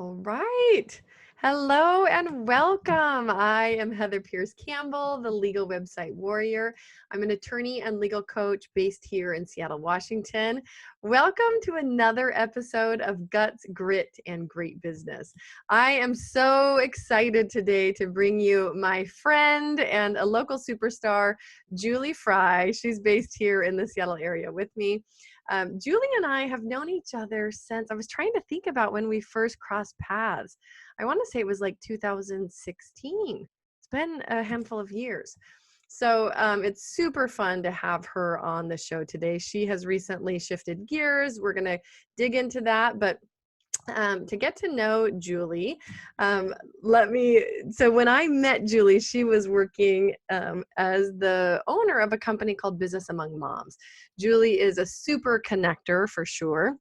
All right. Hello and welcome. I am Heather Pierce Campbell, the legal website warrior. I'm an attorney and legal coach based here in Seattle, Washington. Welcome to another episode of Guts, Grit, and Great Business. I am so excited today to bring you my friend and a local superstar, Julie Fry. She's based here in the Seattle area with me. Julie and I have known each other since I was trying to think about when we first crossed paths. I want to say it was like 2016. It's been a handful of years. So it's super fun to have her on the show today. She has recently shifted gears. We're going to dig into that, but to get to know Julie, so when I met Julie, she was working as the owner of a company called Business Among Moms. Julie is a super connector for sure.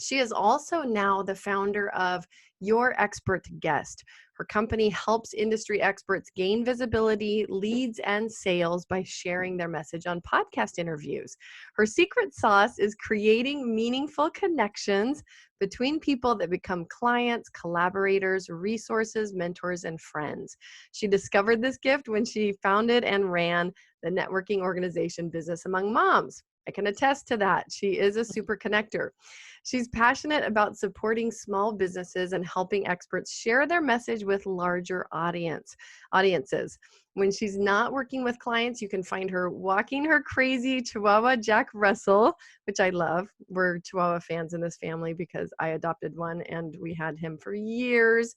She is also now the founder of Your Expert Guest. Her company helps industry experts gain visibility, leads, and sales by sharing their message on podcast interviews. Her secret sauce is creating meaningful connections between people that become clients, collaborators, resources, mentors, and friends. She discovered this gift when she founded and ran the networking organization Business Among Moms. I can attest to that. She is a super connector. She's passionate about supporting small businesses and helping experts share their message with larger audiences. When she's not working with clients, you can find her walking her crazy Chihuahua Jack Russell, which I love. We're Chihuahua fans in this family because I adopted one and we had him for years.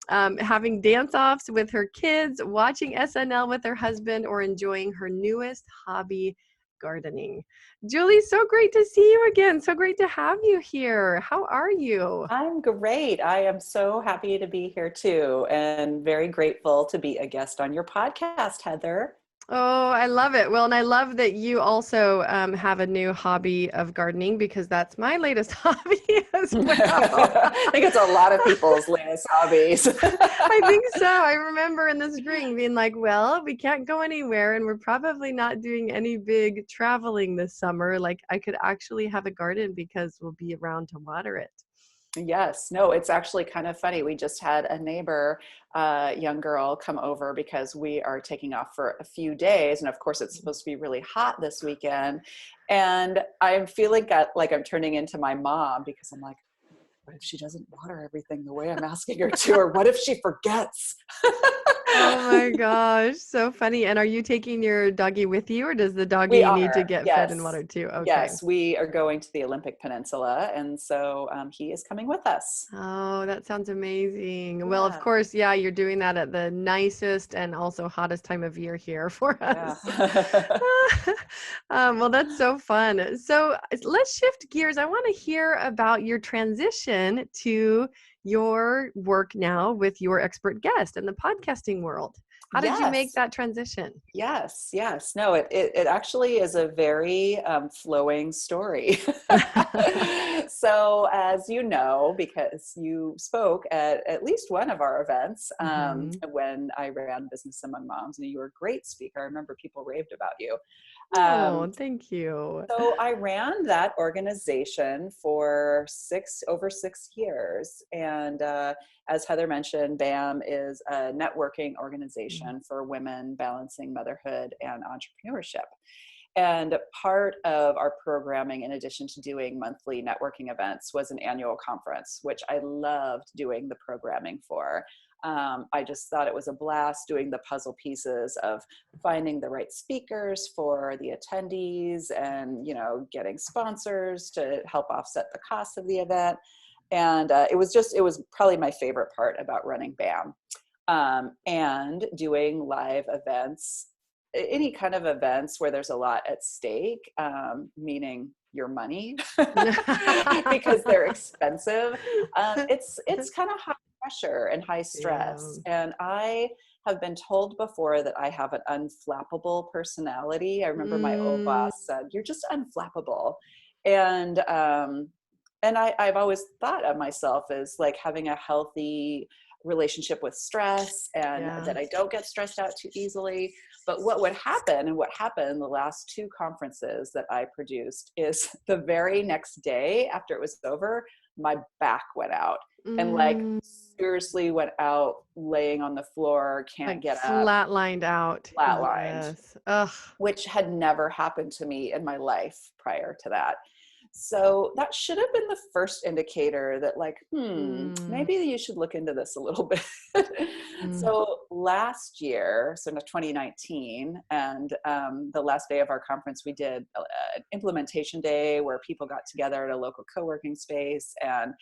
Having dance-offs with her kids, watching SNL with her husband, or enjoying her newest hobby, gardening. Julie, so great to see you again. So great to have you here. How are you? I'm great. I am so happy to be here too, and very grateful to be a guest on your podcast, Heather. Oh, I love it. Well, and I love that you also have a new hobby of gardening because that's my latest hobby as well. I think it's a lot of people's latest hobbies. I think so. I remember in the spring being like, well, we can't go anywhere and we're probably not doing any big traveling this summer. Like I could actually have a garden because we'll be around to water it. Yes, no, it's actually kind of funny. We just had a neighbor, young girl, come over because we are taking off for a few days. And of course, it's supposed to be really hot this weekend. And I'm feeling like I'm turning into my mom because I'm like, what if she doesn't water everything the way I'm asking her to? Or what if she forgets? Oh my gosh, so funny. And are you taking your doggy with you or does the We doggy need to are, get fed and yes. watered too? Okay. Yes, we are going to the Olympic Peninsula, and so he is coming with us. Oh, that sounds amazing. Well, of Yeah, course, yeah, you're doing that at the nicest and also hottest time of year here for yeah. us. Well, that's so fun. So let's shift gears. I want to hear about your transition to your work now with Your Expert Guest and the podcasting world. How did you make Yes. that transition? Yes. No, it actually is a very flowing story. So, as you know, because you spoke at least one of our events Mhm. when I ran Business Among Moms, and you were a great speaker. I remember people raved about you. Um, Oh, thank you. so I ran that organization for over 6 years. And as Heather mentioned, BAM is a networking organization for women balancing motherhood and entrepreneurship. And part of our programming, in addition to doing monthly networking events, was an annual conference, which I loved doing the programming for. I just thought it was a blast doing the puzzle pieces of finding the right speakers for the attendees and, getting sponsors to help offset the cost of the event. And it was probably my favorite part about running BAM. And doing live events, any kind of events where there's a lot at stake, meaning your money, because they're expensive. It's kind of high pressure and high Yeah. stress. And I have been told before that I have an unflappable personality. I remember my old Mm, boss said, "You're just unflappable." And I've always thought of myself as like having a healthy relationship with stress and Yeah. that I don't get stressed out too easily. But what would happen, and what happened the last two conferences that I produced, is the very next day after it was over, my back went out and like Mm, seriously went out laying on the floor, can't like get up, flatlined out. flatlined, Yes. Ugh. which had never happened to me in my life prior to that. So that should have been the first indicator that like, Mm, maybe you should look into this a little bit. mm, So last year, so in 2019, and the last day of our conference, we did an implementation day where people got together at a local co-working space, and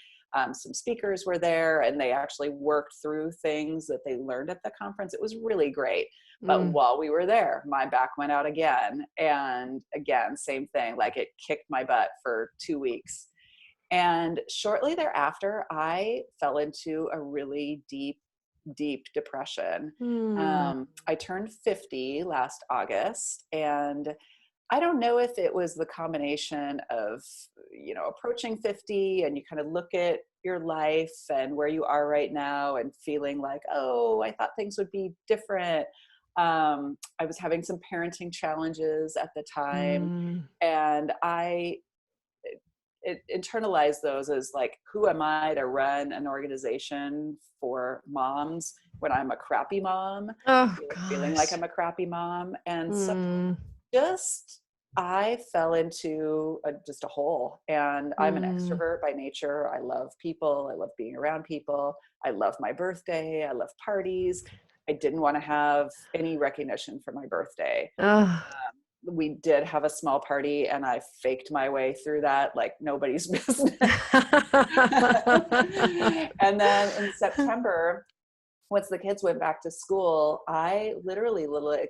some speakers were there, and they actually worked through things that they learned at the conference. It was really great. But mm. while we were there, my back went out again. And again, same thing, like it kicked my butt for 2 weeks. And shortly thereafter, I fell into a really deep depression. Mm. I turned 50 last August, and I don't know if it was the combination of, approaching 50 and you kind of look at your life and where you are right now and feeling like, oh, I thought things would be different. I was having some parenting challenges at the time, Mm. and I internalized those as like, who am I to run an organization for moms when I'm a crappy mom, Oh feeling like gosh. I'm a crappy mom. And so Mm. just I fell into just a hole. And I'm an Mm. extrovert by nature. I love people. I love being around people. I love my birthday. I love parties. I didn't want to have any recognition for my birthday. Ugh. We did have a small party, and I faked my way through that like nobody's business. And then in September, once the kids went back to school, I literally like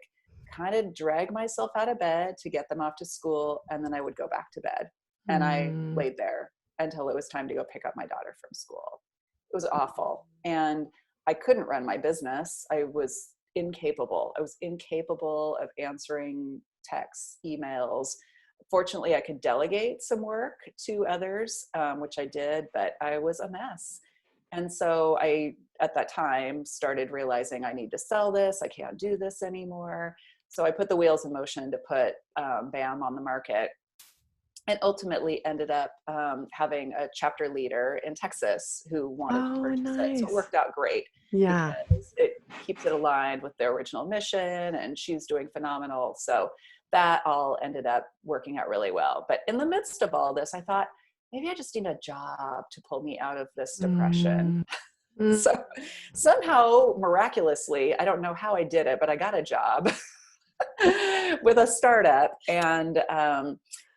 kind of drag myself out of bed to get them off to school, and then I would go back to bed. And I Mm. laid there until it was time to go pick up my daughter from school. It was awful. And I couldn't run my business. I was incapable. I was incapable of answering texts, emails. Fortunately, I could delegate some work to others, which I did, but I was a mess. And so I, at that time, started realizing I need to sell this. I can't do this anymore. So I put the wheels in motion to put BAM on the market, and ultimately ended up having a chapter leader in Texas who wanted to Oh, purchase it. So it nice. worked out great Yeah. because it keeps it aligned with their original mission, and she's doing phenomenal. So that all ended up working out really well. But in the midst of all this, I thought, maybe I just need a job to pull me out of this depression. Mm. Mm. So somehow, miraculously, I don't know how I did it, but I got a job with a startup. And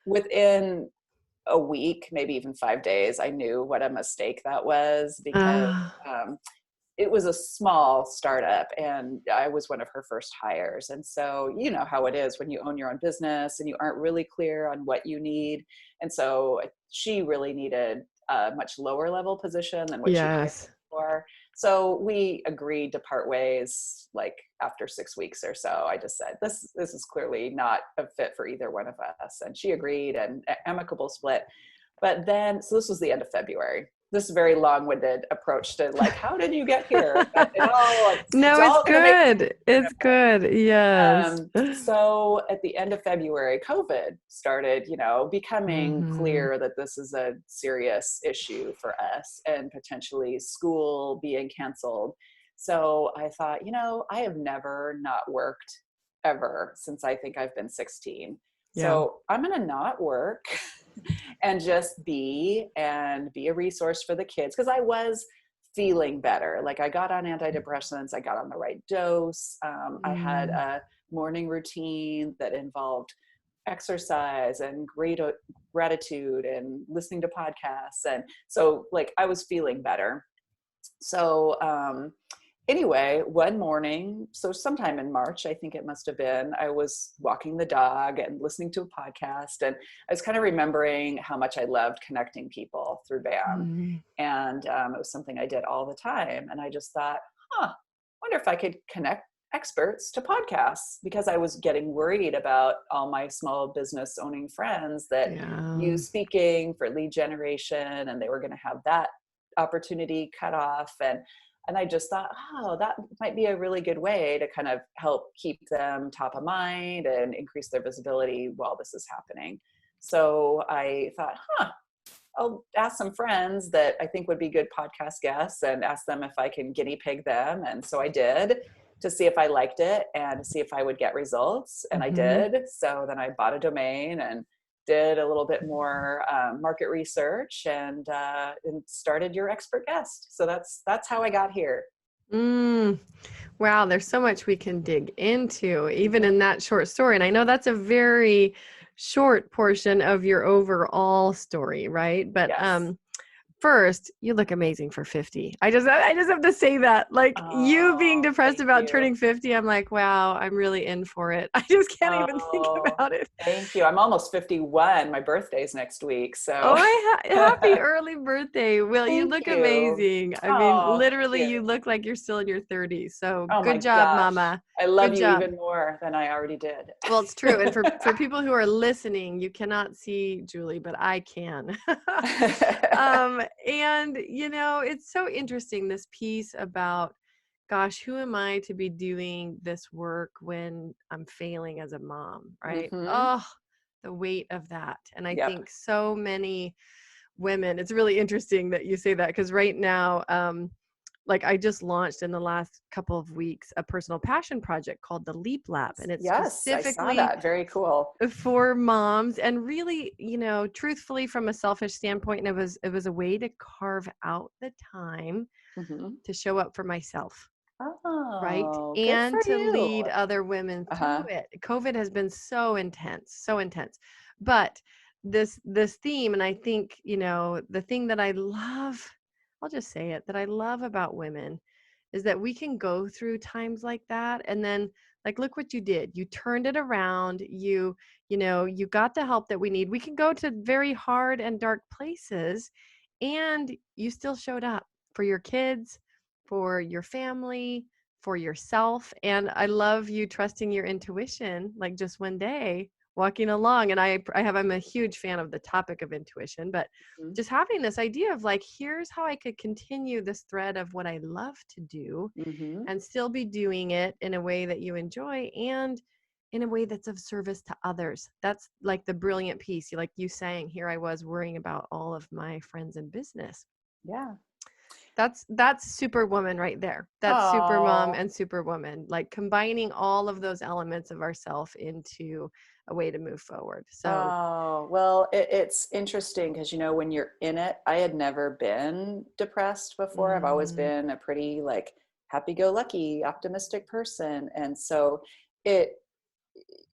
within a week, maybe even 5 days, I knew what a mistake that was, because Ah. it was a small startup and I was one of her first hires. And so, you know how it is when you own your own business and you aren't really clear on what you need. And so she really needed a much lower level position than what she hired Yes. for. So we agreed to part ways like after 6 weeks or so. I just said, this is clearly not a fit for either one of us. And she agreed, and amicable split. But then, so this was the end of February. This very long-winded approach to like, how did you get here? But it's No, it's all going to make good. It's good. Yes. so at the end of February, COVID started, becoming Mm-hmm. clear that this is a serious issue for us, and potentially school being canceled. So I thought, I have never not worked ever since I think I've been 16. Yeah. So I'm going to not work and just be a resource for the kids. Cause I was feeling better. Like I got on antidepressants, I got on the right dose. I had Mm. a morning routine that involved exercise and gratitude and listening to podcasts. And so like I was feeling better. So anyway, one morning, so sometime in March, I think it must have been, I was walking the dog and listening to a podcast, and I was kind of remembering how much I loved connecting people through BAM. Mm. And it was something I did all the time. And I just thought, wonder if I could connect experts to podcasts, because I was getting worried about all my small business owning friends that Yeah. use speaking for lead generation, and they were going to have that opportunity cut off. And And I just thought, oh, that might be a really good way to kind of help keep them top of mind and increase their visibility while this is happening. So I thought, I'll ask some friends that I think would be good podcast guests and ask them if I can guinea pig them. And so I did, to see if I liked it and to see if I would get results. And I Mm-hmm. did. So then I bought a domain and did a little bit more market research and started Your Expert Guest. So that's how I got here. Mm. Wow, there's so much we can dig into, even Mhm. in that short story. And I know that's a very short portion of your overall story, right? But Yes. first, you look amazing for 50. I just have to say that. Like you being Oh, depressed thank about you. turning 50, I'm like, wow, I'm really in for it. I just can't even think Oh, about it. thank you. I'm almost 51. My birthday's next week. So Oh, happy early birthday. Will, you thank look you. amazing. I mean, Oh, thank literally, you. you look like you're still in your 30s. So Oh my good job, gosh. mama. I love Good you job. even more than I already did. Well, it's true. And for people who are listening, you cannot see Julie, but I can. And it's so interesting, this piece about, gosh, who am I to be doing this work when I'm failing as a mom, right? Hmm. Oh, the weight of that. And I Yep. think so many women, it's really interesting that you say that, because right now, like I just launched in the last couple of weeks a personal passion project called the Leap Lab, and it's Yes, I saw specifically that. Very cool. for moms. And really, truthfully, from a selfish standpoint, it was a way to carve out the time Hmm. to show up for myself, right? Oh, good And for to you. lead other women through Uh-huh. it. COVID has been so intense, so intense. But this theme, and I think, the thing that I love, I'll just say it, that I love about women is that we can go through times like that, and then, like, look what you did. You turned it around. You got the help that we need. We can go to very hard and dark places, and you still showed up for your kids, for your family, for yourself. And I love you trusting your intuition, like just one day walking along. And I'm a huge fan of the topic of intuition, but just having this idea of like, here's how I could continue this thread of what I love to do Mm-hmm. and still be doing it in a way that you enjoy and in a way that's of service to others. That's like the brilliant piece. Like you saying, here I was worrying about all of my friends in business. Yeah. That's superwoman right there. That's super mom Oh. and superwoman, like combining all of those elements of ourself into a way to move forward. So, Oh, well, it's interesting because, when you're in it, I had never been depressed before. I've always mm, been a pretty like happy-go-lucky, optimistic person. And so it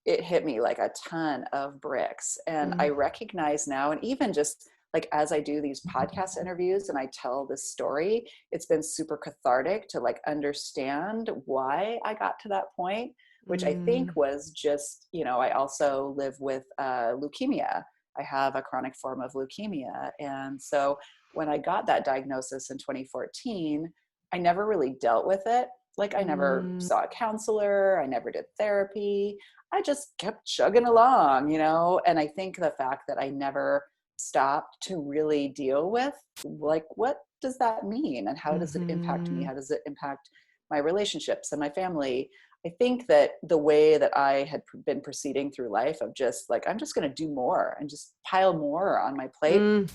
it hit me like a ton of bricks. And I mm, recognize now, and even just like as I do these podcast interviews and I tell this story, it's been super cathartic to like understand why I got to that point, which I think mm, was just, I also live with leukemia. I have a chronic form of leukemia. And so when I got that diagnosis in 2014, I never really dealt with it. Like I never mm, saw a counselor, I never did therapy. I just kept chugging along, and I think the fact that I never stopped to really deal with, like, what does that mean? And how does it impact me? mm, How does it impact my relationships and my family? I think that the way that I had been proceeding through life of just like, I'm just going to do more and just pile more on my plate, mm.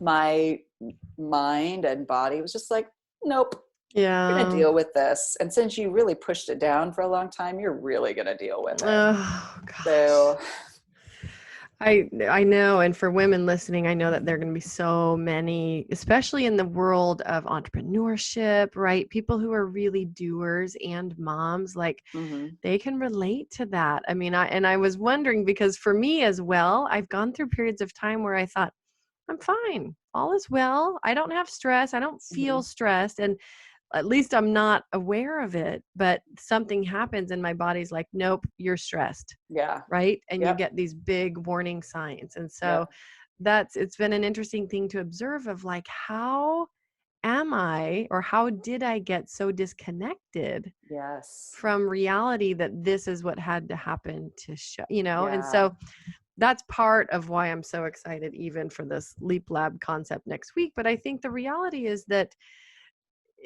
my mind and body was just like, nope, you're going to Yeah. deal with this. And since you really pushed it down for a long time, you're really going to deal with it. Oh gosh. So, I know, and for women listening, I know that there are going to be so many, especially in the world of entrepreneurship, right? People who are really doers and moms, like mhm. they can relate to that. I mean, I was wondering, because for me as well, I've gone through periods of time where I thought, I'm fine. All is well. I don't have stress. I don't feel Mhm. stressed. And at least I'm not aware of it, but something happens and my body's like, nope, you're stressed, Yeah. right? And you Yep. get these big warning signs. And so Yep. it's been an interesting thing to observe of like, how am I, or how did I get so disconnected Yes. from reality that this is what had to happen to show. And Yeah. so that's part of why I'm so excited even for this Leap Lab concept next week. But I think the reality is that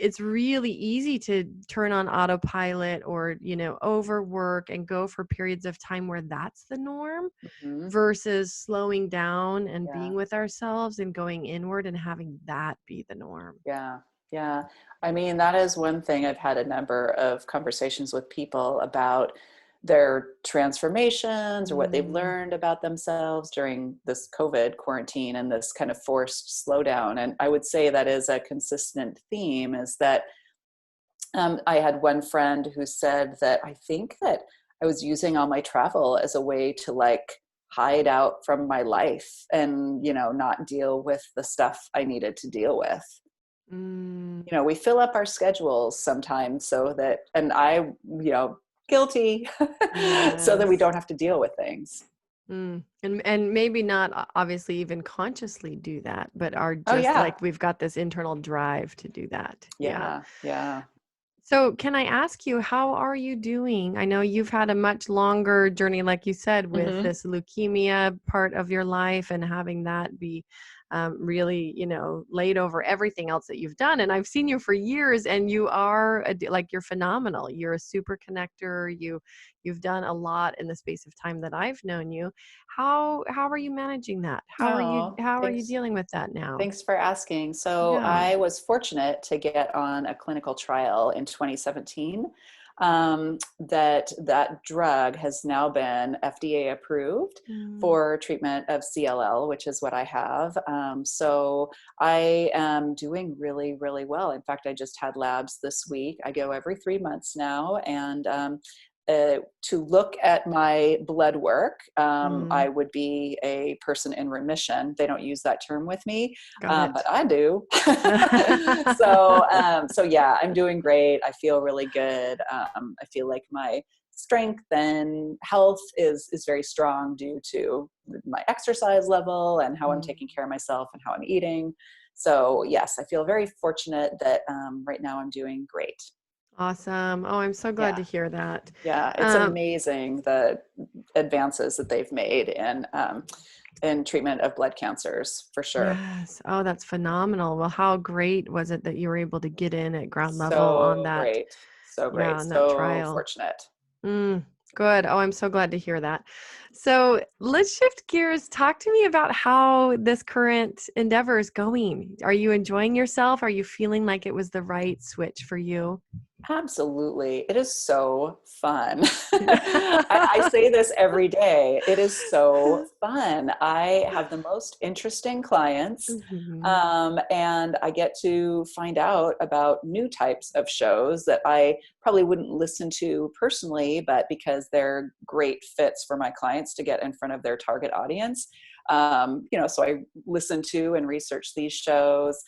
it's really easy to turn on autopilot or, overwork and go for periods of time where that's the norm Mhm. versus slowing down and Yeah. being with ourselves and going inward and having that be the norm. Yeah. Yeah. I mean, that is one thing. I've had a number of conversations with people about their transformations or what they've Mm, learned about themselves during this COVID quarantine and this kind of forced slowdown. And I would say that is a consistent theme, is that I had one friend who said that I think that I was using all my travel as a way to like hide out from my life and, not deal with the stuff I needed to deal with. mm, We fill up our schedules sometimes so that, and guilty, so that we yes. don't have to deal with things. And maybe not obviously even consciously do that, but are Oh just yeah. like we've got this internal drive to do that. Yeah. Yeah. Yeah. So can I ask you, how are you doing? I know you've had a much longer journey, like you said, with Hmm. this leukemia part of your life and having that be really, laid over everything else that you've done. And I've seen you for years, and you are like you're phenomenal. You're a super connector. You've done a lot in the space of time that I've known you. How are you managing that? Oh, How are you thanks. dealing with that now? Thanks for asking. So Yeah. I was fortunate to get on a clinical trial in 2017. That drug has now been FDA approved Mm, for treatment of CLL, which is what I have. So I am doing really, really well. In fact, I just had labs this week. I go every 3 months now, and to look at my blood work, mm, I would be a person in remission. They don't use that term with me, got but it. I do. So yeah, I'm doing great. I feel really good. I feel like my strength and health is very strong due to my exercise level and how I'm Mm. taking care of myself and how I'm eating. So yes, I feel very fortunate that right now I'm doing great. Awesome. Oh, I'm so glad Yeah. to hear that. Yeah, it's Um, amazing the advances that they've made in treatment of blood cancers, for sure. yes. Oh, that's phenomenal. Well, how great was it that you were able to get in at ground level on So that? great, so Yeah, great, on that so trial. fortunate. Mm, good. Oh, I'm so glad to hear that. So let's shift gears. Talk to me about how this current endeavor is going. Are you enjoying yourself? Are you feeling like it was the right switch for you? Absolutely. It is so fun. I say this every day. It is so fun. I have the most interesting clients, Mhm. and I get to find out about new types of shows that I probably wouldn't listen to personally, but because they're great fits for my clients to get in front of their target audience. So I listen to and research these shows.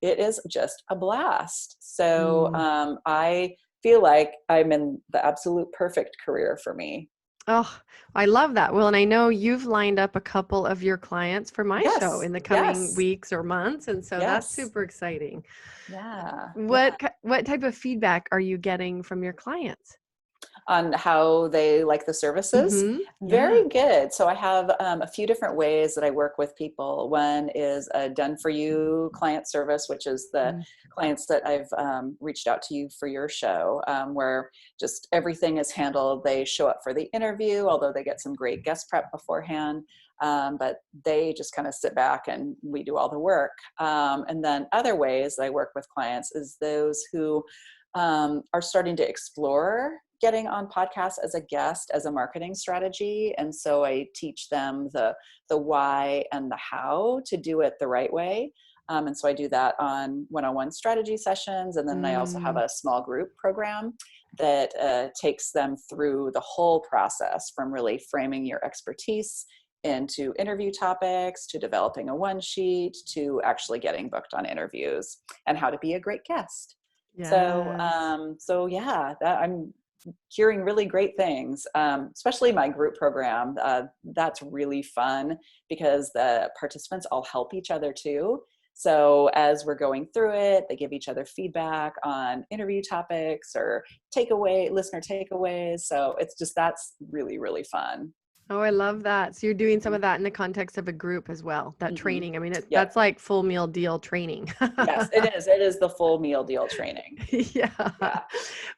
It is just a blast. So Mm. I feel like I'm in the absolute perfect career for me. Oh, I love that. Well, and I know you've lined up a couple of your clients for my show Yes, in the coming yes, weeks or months, and so that's yes. super exciting. Yeah, yeah. What type of feedback are you getting from your clients? On how they like the services. Mhm. Yeah. Very good. So I have a few different ways that I work with people. One is a done for you client service, which is the Mm. clients that I've reached out to you for your show, where just everything is handled. They show up for the interview, although they get some great guest prep beforehand. But they just kind of sit back and we do all the work. And then other ways that I work with clients is those who are starting to explore getting on podcasts as a guest as a marketing strategy, and so I teach them the why and the how to do it the right way. And so I do that on one-on-one strategy sessions, and then I also have Mm. a small group program that takes them through the whole process, from really framing your expertise into interview topics, to developing a one sheet, to actually getting booked on interviews, and how to be a great guest. So, Yes. yeah, I'm hearing really great things, especially my group program. That's really fun because the participants all help each other too. So as we're going through it, they give each other feedback on interview topics or listener takeaways. So it's just, that's really, really fun. Oh, I love that. So you're doing some of that in the context of a group as well, that Mm-hmm. training. I mean, Yep. that's like full meal deal training. Yes, it is. It is the full meal deal training. Yeah. Yeah.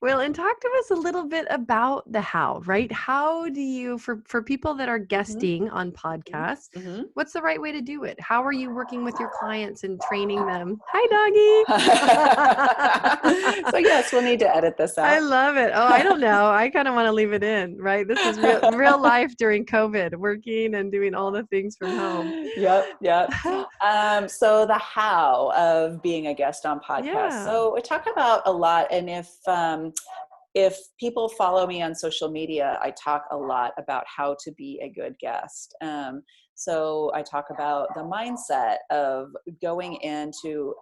Well, and talk to us a little bit about the how, right? How do you, for people that are Mm-hmm. guesting on Mm-hmm. podcasts, Mm-hmm. what's the right way to do it? How are you working with your clients and training them? Hi, doggy. So yes, we'll need to edit this I out. love it. Oh, I don't know. I kind of want to leave it in, right? This is real life during COVID, working and doing all the things from home. Yep, yep. So the how of being a guest on podcasts. Yeah. So we talk about a lot, and if people follow me on social media, I talk a lot about how to be a good guest. So I talk about the mindset of going into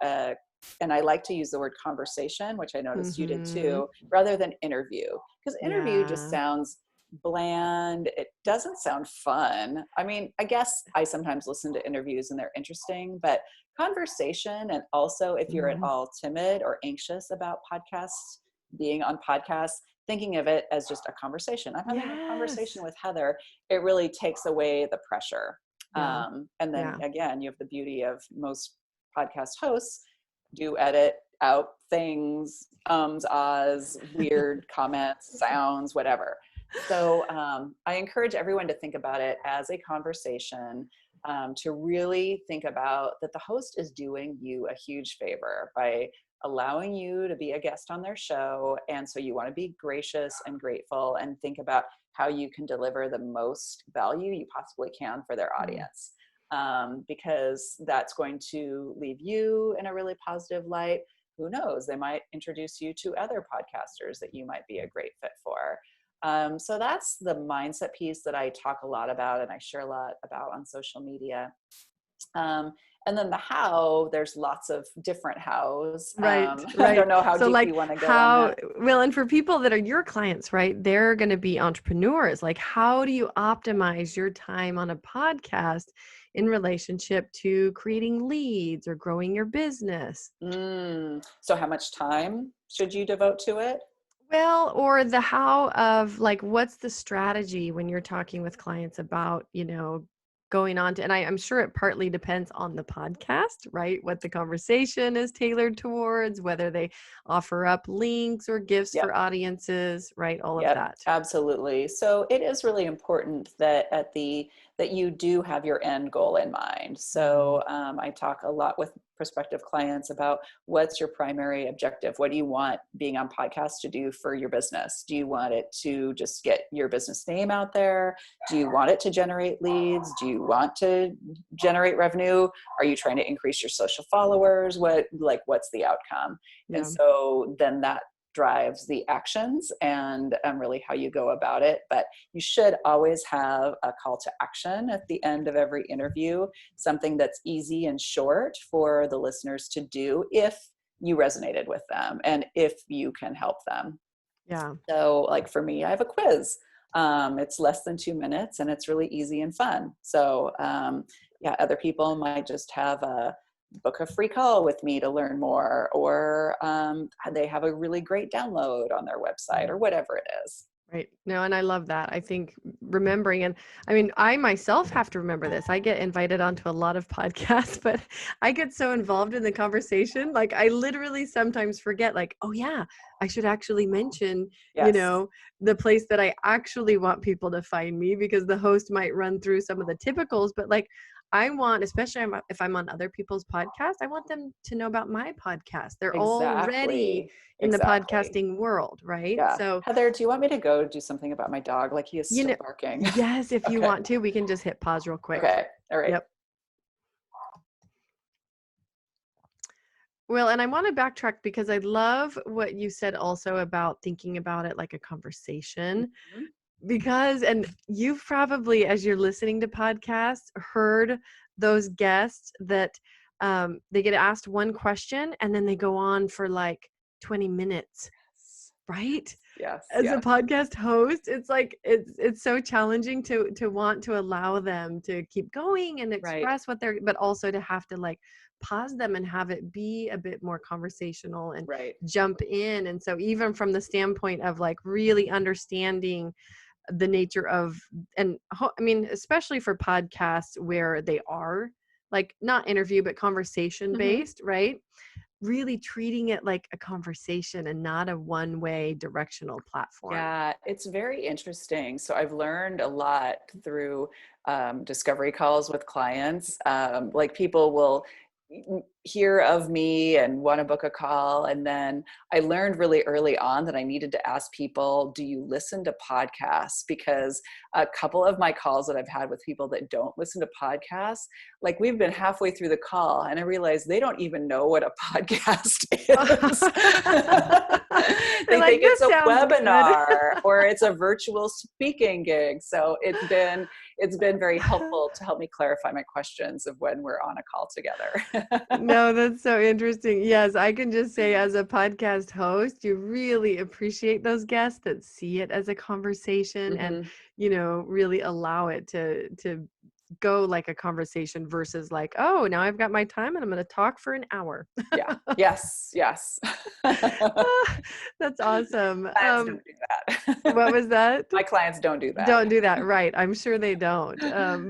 and I like to use the word conversation, which I noticed you did Mm-hmm. too, rather than interview, because interview just Yeah. sounds bland. It doesn't sound fun. I mean, I guess I sometimes listen to interviews and they're interesting, but conversation, and also if you're at Mm-hmm. all timid or anxious about podcasts, being on podcasts, thinking of it as just a conversation. I'm having a conversation Yes. with Heather. It really takes away the pressure. Yeah. And then Yeah. again, you have the beauty of most podcast hosts do edit out things, ahs, weird comments, sounds, whatever. So I encourage everyone to think about it as a conversation, to really think about that the host is doing you a huge favor by allowing you to be a guest on their show. And so you want to be gracious and grateful and think about how you can deliver the most value you possibly can for their Mm. audience. Because that's going to leave you in a really positive light. Who knows? They might introduce you to other podcasters that you might be a great fit for. So that's the mindset piece that I talk a lot about and I share a lot about on social media. And then the how, there's lots of different hows. Right, I right. don't know how So deep like you want to go on how, that. well, and for people that are your clients, right, they're going to be entrepreneurs. Like, how do you optimize your time on a podcast in relationship to creating leads or growing your business? So how much time should you devote to it? Well, or the how of like, what's the strategy when you're talking with clients about, going on to, and I'm sure it partly depends on the podcast, right? What the conversation is tailored towards, whether they offer up links or gifts Yep. for audiences, right? All of Yep, that. absolutely. So it is really important that that you do have your end goal in mind. Mm. So I talk a lot with prospective clients about what's your primary objective. What do you want being on podcasts to do for your business? Do you want it to just get your business name out there? Do you want it to generate leads? Do you want to generate revenue? Are you trying to increase your social followers? What's the outcome? And Yeah. so then that drives the actions and really how you go about it. But you should always have a call to action at the end of every interview, something that's easy and short for the listeners to do if you resonated with them and if you can help them. Yeah. So, like for me, I have a quiz. It's less than 2 minutes and it's really easy and fun. So, yeah, other people might just have a book a free call with me to learn more, or they have a really great download on their website or whatever it is. Right. No, and I love that. I think remembering, and I mean, I myself have to remember this. I get invited onto a lot of podcasts, but I get so involved in the conversation. Like, I literally sometimes forget, like, oh, yeah, I should actually mention, Yes. the place that I actually want people to find me, because the host might run through some of the typicals, but like, I want, especially if I'm on other people's podcasts, I want them to know about my podcast. They're already Exactly. in the Exactly. podcasting world, right? Yeah. So, Heather, do you want me to go do something about my dog? Like he is you still know, barking. yes, if you Okay. want to, we can just hit pause real quick. Okay. All right. Yep. Well, and I want to backtrack because I love what you said also about thinking about it like a conversation. Mhm. Because, and you've probably, as you're listening to podcasts, heard those guests that they get asked one question and then they go on for like 20 minutes, right? Yes. As a Yes. podcast host, it's like it's so challenging to want to allow them to keep going and Right. express what they're, but also to have to like pause them and have it be a bit more conversational and Right. jump in. And so even from the standpoint of like really understanding the nature of, and I mean, especially for podcasts where they are like not interview, but conversation Mhm. based, right? Really treating it like a conversation and not a one-way directional platform. Yeah, it's very interesting. So I've learned a lot through discovery calls with clients. Like people will hear of me and want to book a call. And then I learned really early on that I needed to ask people, do you listen to podcasts? Because a couple of my calls that I've had with people that don't listen to podcasts, like we've been halfway through the call and I realized they don't even know what a podcast is. They're They like, think it's this a sounds good. webinar or it's a virtual speaking gig. So it's been very helpful to help me clarify my questions of when we're on a call together. No, that's so interesting. Yes, I can just say as a podcast host, you really appreciate those guests that see it as a conversation and, Hmm. really allow it to go like a conversation versus like, oh, now I've got my time and I'm going to talk for an hour. Yeah. Yes. Yes. That's awesome. Clients don't do What that. was that? My clients don't do that. Don't do that. Right. I'm sure they don't.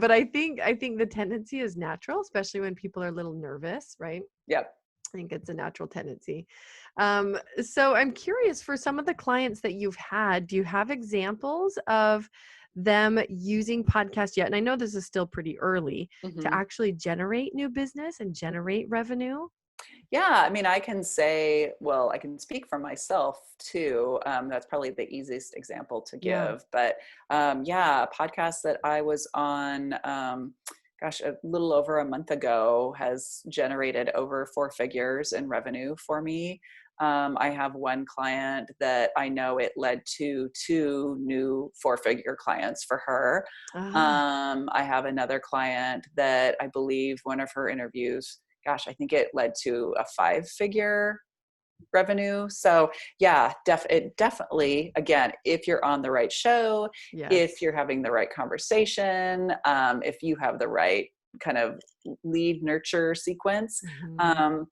But I think the tendency is natural, especially when people are a little nervous, right? Yep. I think it's a natural tendency. So I'm curious for some of the clients that you've had, do you have examples of them using podcasts yet? And I know this is still pretty early to Hmm. actually generate new business and generate revenue. Yeah, I mean, I can say, well, I can speak for myself too. That's probably the easiest example to Yeah. give. But yeah, a podcast that I was on, gosh, a little over a month ago has generated over four figures in revenue for me. I have one client that I know it led to two new four-figure clients for her. Ah, I have another client that I believe one of her interviews, gosh, I think it led to a five-figure revenue. So yeah, it definitely, again, if you're on the right show, if yes. you're having the right conversation, if you have the right kind of lead nurture sequence, Mhm. um,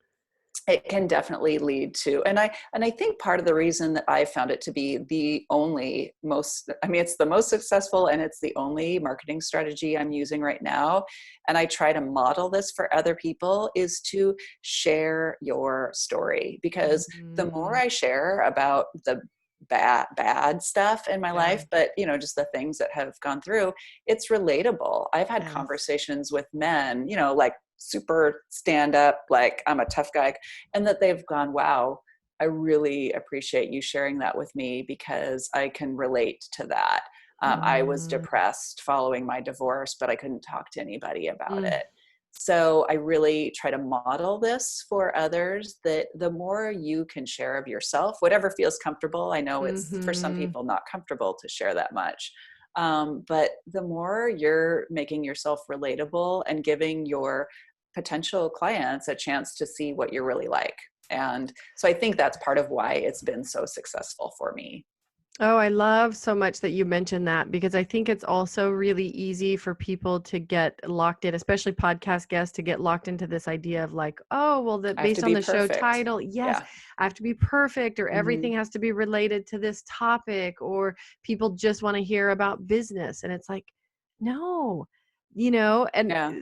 it can definitely lead to, and I think part of the reason that I found it to be the only most, I mean, it's the most successful and it's the only marketing strategy I'm using right now, and I try to model this for other people, is to share your story. Because the more Mhm. I share about the bad stuff in my Yeah. life, but just the things that have gone through, it's relatable. I've had Yes. conversations with men, like super stand up, like I'm a tough guy, and that they've gone, wow, I really appreciate you sharing that with me because I can relate to that. I was Mm. depressed following my divorce, but I couldn't talk to anybody about Mm. it. So I really try to model this for others, that the more you can share of yourself, whatever feels comfortable. I know it's for some Mhm. people not comfortable to share that much. But the more you're making yourself relatable and giving your potential clients a chance to see what you're really like. And so I think that's part of why it's been so successful for me. Oh, I love so much that you mentioned that because I think it's also really easy for people to get locked in, especially podcast guests, to get locked into this idea of like, oh, well, that I have to based on be the show perfect. title, yes, Yeah. I have to be perfect or Hmm. everything has to be related to this topic, or people just want to hear about business. And it's like, no, and Yeah.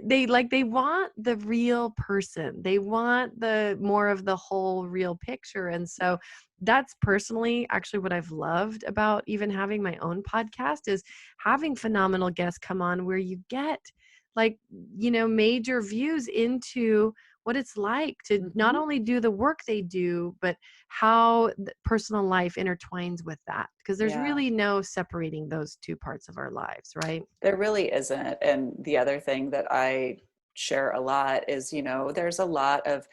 they want the real person. They want the more of the whole real picture. And so that's personally actually what I've loved about even having my own podcast is having phenomenal guests come on where you get like, major views into what it's like to not Hmm. only do the work they do, but how the personal life intertwines with that. Because there's Yeah. really no separating those two parts of our lives, right? There really isn't. And the other thing that I share a lot is, there's a lot of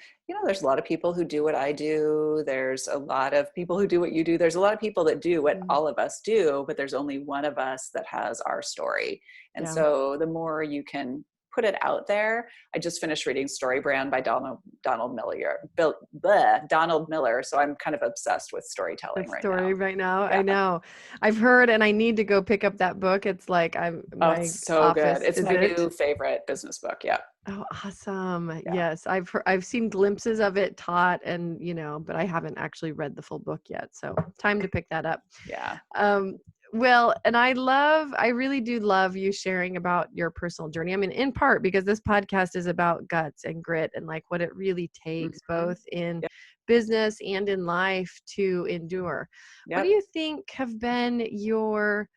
people who do what I do. There's a lot of people who do what you do. There's a lot of people that do what Mm. all of us do, but there's only one of us that has our story. And Yeah. so the more you can put it out there. I just finished reading Story Brand by Donald Miller. So I'm kind of obsessed with That storytelling right story now. right now. I Yeah. know. I've heard and I need to go pick up that book. It's like Oh, my it's so good. office, It's is my it? new favorite business book. Yeah. Oh, awesome. Yeah. Yes, I've seen glimpses of it taught and, but I haven't actually read the full book yet. So time to pick that up. Yeah. Um, Well, and I really do love you sharing about your personal journey. I mean, in part because this podcast is about guts and grit and like what it really takes Mhm. both in Yep. business and in life to endure. What do Yep. you think have been your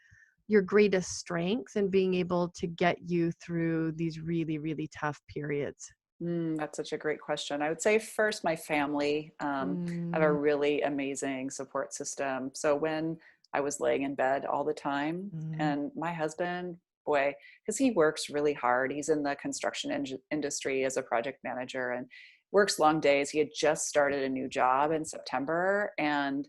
greatest strengths in being able to get you through these really, really tough periods? That's such a great question. I would say first, my family. I have a Mm, really amazing support system. So when I was laying in bed all the time, mm, and my husband, boy, because he works really hard. He's in the construction industry as a project manager and works long days. He had just started a new job in September, and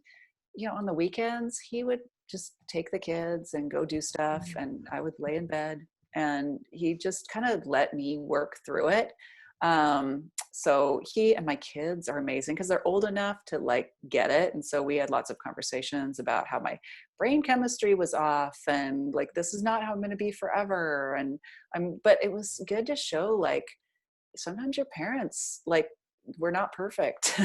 on the weekends he would just take the kids and go do stuff, mm. and I would lay in bed, and he just kind of let me work through it. So he and my kids are amazing because they're old enough to like get it. And so we had lots of conversations about how my brain chemistry was off and like, this is not how I'm going to be forever. And but it was good to show like, sometimes your parents, like, we're not perfect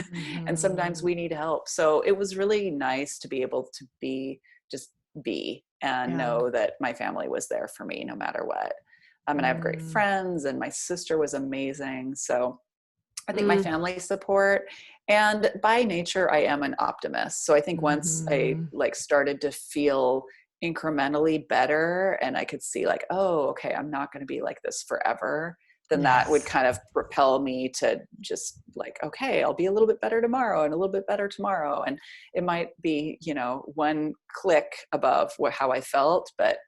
and sometimes Mhm. we need help. So it was really nice to be able to just be and Yeah. know that my family was there for me no matter what. And I have great Mm, friends, and my sister was amazing. So I think my mm, family support, and by nature I am an optimist. So I think once I mhm. like started to feel incrementally better and I could see like, oh, okay, I'm not going to be like this forever, then that would Yes. kind of propel me to just like, okay, I'll be a little bit better tomorrow and a little bit better tomorrow. And it might be, one click above how I felt, but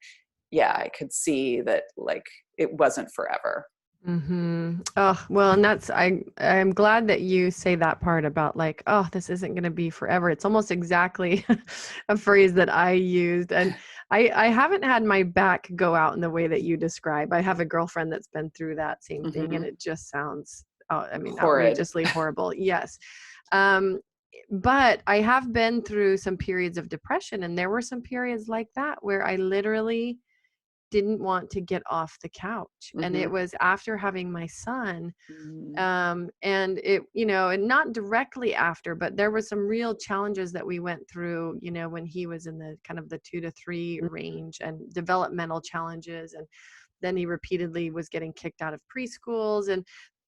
yeah, I could see that like it wasn't forever. Oh, well, and I'm glad that you say that part about like, oh, this isn't going to be forever. It's almost exactly a phrase that I used. And I haven't had my back go out in the way that you describe. I have a girlfriend that's been through that same thing, and Hmm. it just sounds, I mean, Horrid. outrageously horrible. Yes. Um, but I have been through some periods of depression, and there were some periods like that where I literally didn't want to get off the couch. And it Hmm. was after having my son. Mm, And it, and not directly after, but there were some real challenges that we went through, when he was in the kind of the 2 to 3 range and developmental challenges. And then he repeatedly was getting kicked out of preschools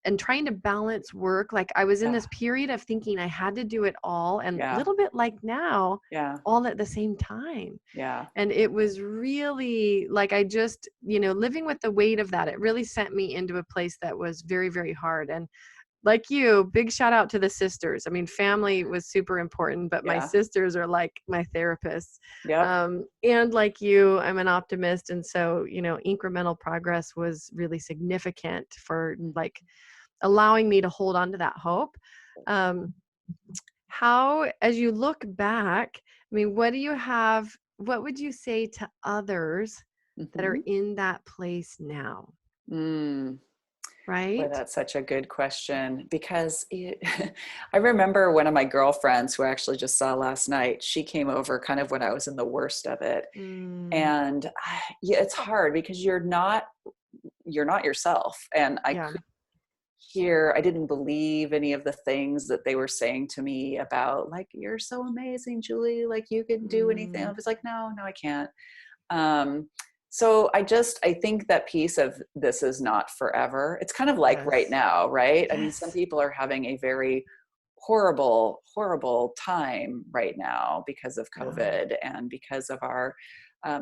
and trying to balance work. Like I was in yeah, this period of thinking I had to do it all and a yeah, little bit like now, yeah, all at the same time. yeah. And it was really like I just, living with the weight of that, it really sent me into a place that was very, very hard. And like you, big shout out to the sisters. I mean, family was super important, but my Yeah. sisters are like my therapists. Yep. And like you, I'm an optimist. And so, incremental progress was really significant for Mm. like allowing me to hold on to that hope. Um, how, as you look back, I mean, what would you say to others that are Mhm. in that place now? Mm. Boy, Right? that's such a good question because I remember one of my girlfriends who I actually just saw last night. She came over kind of when I was in the worst of it, Mm, and yeah, it's hard because you're not yourself, and yeah. I didn't believe any of the things that they were saying to me about like, you're so amazing, Julie, like you can do anything. I Mm, was like, no, no, I can't. Um, so I think that piece of this is not forever. It's kind of like right yes. now, right? I mean, some Yes. people are having a very horrible, horrible time right now because of Yeah. COVID and because of our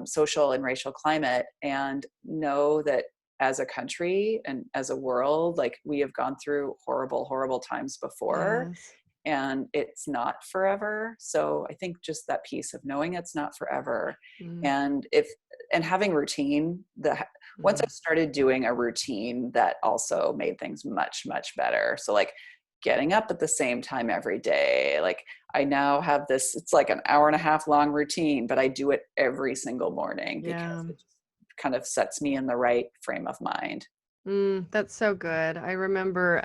social and racial climate, and know that as a country and as a world, like we have gone through horrible, horrible times before, Yes. and it's not forever. So I think just that piece of knowing it's not forever, Mm, and having routine. The Once I mm, started doing a routine, that also made things much, much better. So like getting up at the same time every day, like I now have this, it's like an hour and a half long routine, but I do it every single morning because yeah. it just kind of sets me in the right frame of mind. That's so good. I remember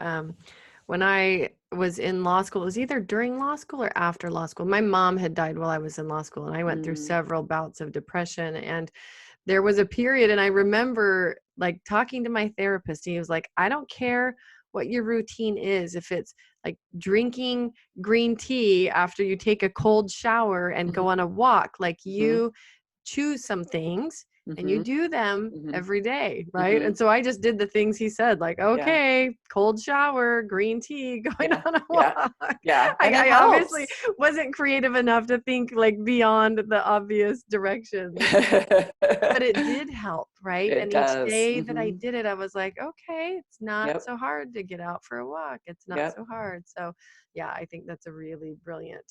when I was in law school, it was either during law school or after law school. My mom had died while I was in law school, and I went through Mm, several bouts of depression. And there was a period, and I remember like talking to my therapist, and he was like, I don't care what your routine is, if it's like drinking green tea after you take a cold shower and mhm, go on a walk, like mhm, choose some things and you Mhm. do them Mhm. every day, right? And Mhm. so I just did the things he said, like, Yeah. okay, cold shower, green tea, going Yeah. on a Yeah. walk. Yeah. And it I obviously helps. wasn't creative enough to think like beyond the obvious directions, but it did help, right? It And each does. day that I Mhm. did it, I was like, okay, it's not Yep. so hard to get out for a walk. It's not Yep. so hard. So, yeah, I think that's a really brilliant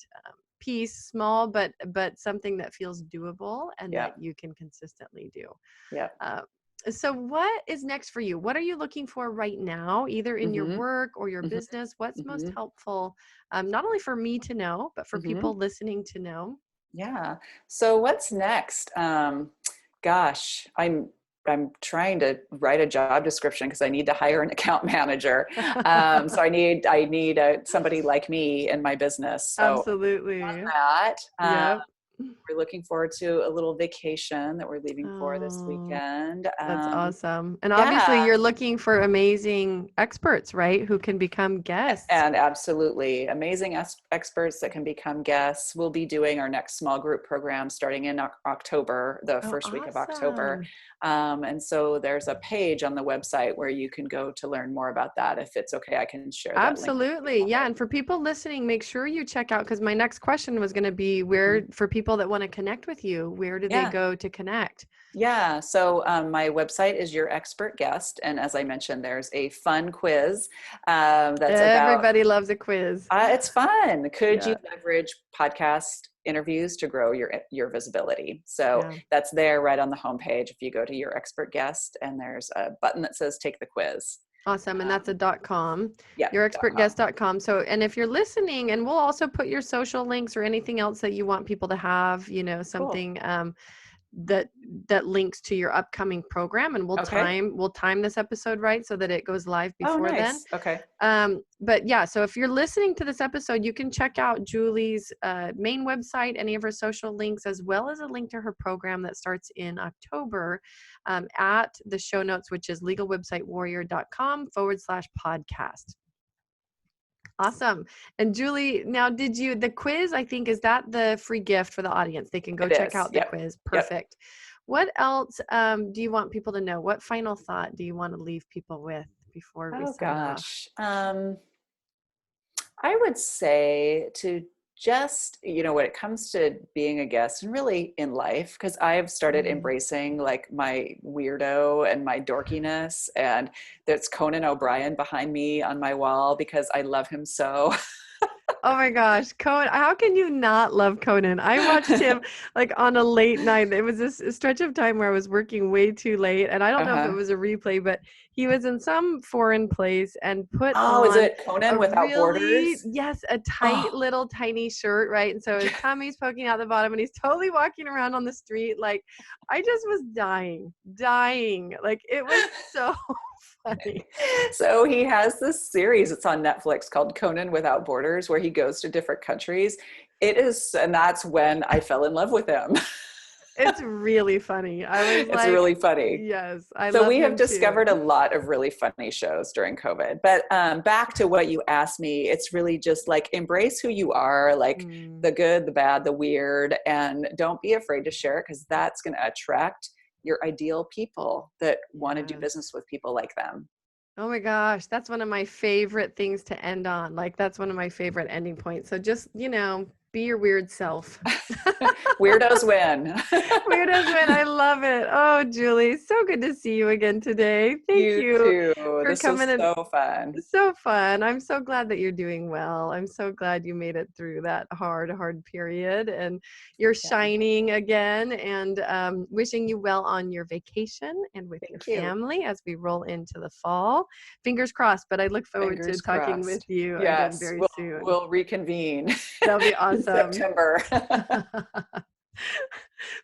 piece, small, but something that feels doable and that Yep. you can consistently do. Yep. Uh, so, what is next for you? What are you looking for right now, either in your Mhm. work or your Mhm. business? What's most Mhm. helpful, not only for me to know, but for Mhm. people listening to know? Yeah. So what's next? Gosh, I'm trying to write a job description because I need to hire an account manager. So I need somebody like me in my business. So Absolutely. that. Yep. We're looking forward to a little vacation that we're leaving for this Oh, weekend. that's awesome. And obviously, Yeah, you're looking for amazing experts, right? Who can become guests. and absolutely amazing experts that can become guests. We'll be doing our next small group program starting in October, the Oh, first week of October. awesome. And so there's a page on the website where you can go to learn more about that. If it's okay, I can share that link with Absolutely. people. Yeah. And for people listening, make sure you check out, because my next question was going to be Mhm. where, for people that want to connect with you, where do they Yeah. go to connect? Yeah, so my website is Your Expert Guest. And as I mentioned, there's a fun quiz that's about Everybody loves a quiz. it's fun. Could you Yeah. leverage podcast interviews to grow your visibility? So Yeah. that's there right on the homepage. If you go to Your Expert Guest, and there's a button that says Take the Quiz. Awesome. And that's Um, a .com, yeah, .com. yourexpertguest.com. So, and if you're listening, and we'll also put your social links or anything else that you want people to have, Cool. something that links to your upcoming program, and Okay. we'll time this episode right so that it goes live Oh, before then. nice. Okay. But yeah, so if you're listening to this episode, you can check out Julie's main website, any of her social links, as well as a link to her program that starts in October, at the show notes, which is legalwebsitewarrior.com/podcast. Awesome. And Julie, now the quiz, I think, is that the free gift for the audience? They can go It check is. out the Yep. quiz. Yep. Perfect. What else do you want people to know? What final thought do you want to leave people with before we Oh sign off? gosh. I would say to just, when it comes to being a guest and really in life, because I've started Mm. embracing like my weirdo and my dorkiness, and there's Conan O'Brien behind me on my wall because I love him so. Oh my gosh, Conan, how can you not love Conan? I watched him like on a late night. It was this stretch of time where I was working way too late, and I don't know if it Uh-huh. was a replay, but he was in some foreign place and put Oh, is on it Conan a Without really, Borders? yes, a tight Oh, little tiny shirt, right? And so his tummy's poking out the bottom, and he's totally walking around on the street. Like, I just was dying. Like, it was so funny. so he has this series, it's on Netflix, called Conan Without Borders, where he goes to different countries. It is, and that's when I fell in love with him. It's really funny. I was It's like, really funny. yes, I So love we have him too. discovered a lot of really funny shows during COVID. But back to what you asked me, it's really just like embrace who you are, like Mm, the good, the bad, the weird, and don't be afraid to share it, because that's going to attract your ideal people that want to do yes. business with people like them. Oh my gosh, that's one of my favorite things to end on. Like, that's one of my favorite ending points. So just, be your weird self. Weirdos win. Weirdos win. I love it. Oh, Julie, so good to see you again today. Thank You you too. for This coming was in. so fun. So fun. I'm so glad that you're doing well. I'm so glad you made it through that hard period, and you're Yeah. shining again, and wishing you well on your vacation and with your Thank you. family as we roll into the fall. Fingers crossed, but I look forward to Fingers talking with crossed. you again Yes, very we'll soon. we'll reconvene That'll be in awesome. September.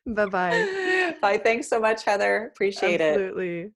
Bye-bye. Bye. Thanks so much, Heather. Appreciate it. Absolutely.